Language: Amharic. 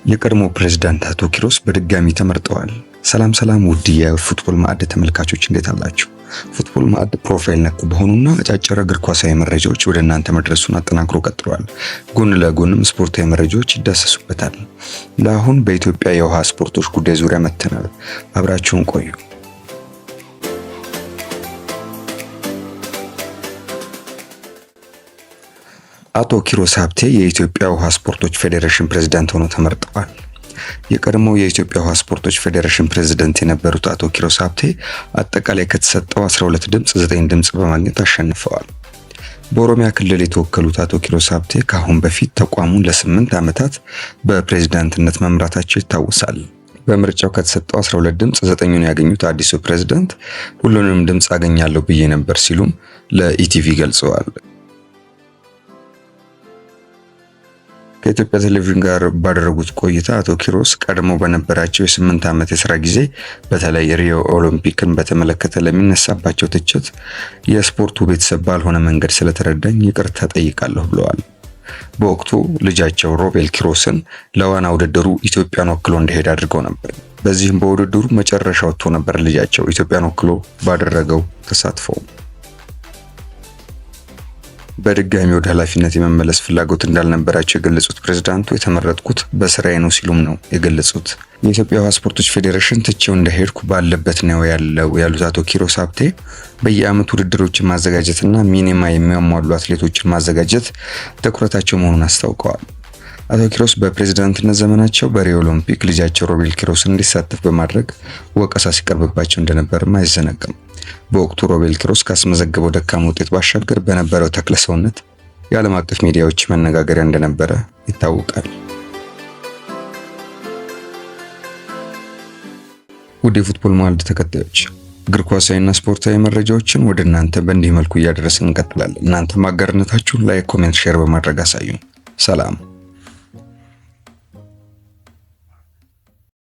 የቀድሞ ፕሬዝዳንት አቶ ኪሮስ በድጋሚ ተመርጠዋል። ሰላም ውድ የፉትቦል ማዕድ ተመልካቾች እንዴት አላችሁ? ፉትቦል ማዕድ ፕሮፋይል ነክ በሆኑና አጫጭር እግር ኳሳዊ መረጃዎች ወደ እናንተ መድረሱን አጠናክሮ ቀጥሏል። ጎን ለጎንም ስፖርታዊ መረጃዎች ይዳሰሱበታል። ለአሁን በኢትዮጵያ የውሃ ስፖርቶች ጉዳይ ዙሪያ መተናል። አብራችሁን ቆዩ። አቶ ኪሮስ ሀብቴ የኢትዮጵያ ውሃ ስፖርቶች ፌዴሬሽን ፕሬዝዳንት ሆነው ተመርጠዋል። የቀድሞው የኢትዮጵያ ውሃ ስፖርቶች ፌዴሬሽን ፕሬዝዳንት የነበሩት አቶ ኪሮስ ሀብቴ አጠቃላይ ከተሰጠው 12 ድምጽ 9 ድምጽ በማግኘት አሸንፈዋል። በኦሮሚያ ክልል የተወከሉት አቶ ኪሮስ ሀብቴ ከአሁን በፊት ተቋሙን ለ8 ዓመታት በፕሬዝዳንትነት መምራታቸው ይታወሳል። በምርጫው ከተሰጠው 12 ድምጽ 9ን ያገኙት አዲሱ ፕሬዝዳንት ሁሉንም ድምጽ አገኛለሁ ብዬ ነበር ሲሉም ለኢቲቪ ገልጸዋል። ከኢትዮጵያ ቴሌቪዥን ጋር ባደረጉት ቆይታ አቶ ኪሮስ ቀድሞ በነበራቸው የ8 ዓመት የሥራ ጊዜ በተለይ ሪዮ ኦሎምፒክን በተመለከተ ለሚነሳባቸው ትችት የስፖርቱ ቤተሰብ ባልሆነ መንገድ ስለተረዳኝ ይቅርታ ጠይቃለሁ ብለዋል። በወቅቱ ልጃቸው ሮቤል ኪሮስን ለዋና ውድድሩ ኢትዮጵያን ወክሎ እንዲሄድ አድርገው ነበር። በዚህም በውድድሩ መጨረሻ ወጥቶ ነበር ልጃቸው ኢትዮጵያን ወክሎ ባደረገው ተሳትፎ በድጋሚ ወደ ኃላፊነት የመመለስ ፍላጎት እንዳልነበራቸው የገለጹት ፕሬዝዳንቱ የተመረጥኩት በስራዬ ነው ሲሉም ነው የገለጹት። የኢትዮጵያ ውሃ ስፖርቶች ፌዴሬሽን ትቼው እንደሄድኩ ባለበት ነው ያሉት አቶ ኪሮስ ሀብቴ በየዓመቱ ውድድሮችን ማዘጋጀትና ሚኒማ የሚያሟሉ አትሌቶችን ማዘጋጀት ትኩረታቸው መሆኑን አስታውቀዋል። አቶ ኪሮስ በፕሬዝዳንትነት ዘመናቸው በሪዮ ኦሎምፒክ ልጃቸው ሮቤል ኪሮስን እንዲሳተፍ በማድረግ ወቀሳ ሲቀርብባቸው እንደነበርም አይዘነጋም። በወቅቱ ሮቤል ኪሮስ ካስመዘገበው ደካማ ውጤት ባሻገር በነበረው ተክለ ሰውነት የዓለም አቀፍ ሚዲያዎች መነጋገሪያ እንደነበረ ይታወቃል። ውድ የፉትቦል ማዕድ ተከታዮች እግር ኳሳዊና ስፖርታዊ መረጃዎችን ወደ እናንተ በእንዲህ መልኩ እያደረስን እንቀጥላለን። እናንተም አጋርነታችሁን ላይክ፣ ኮሜንት፣ ሼር በማድረግ አሳዩን። ሰላም።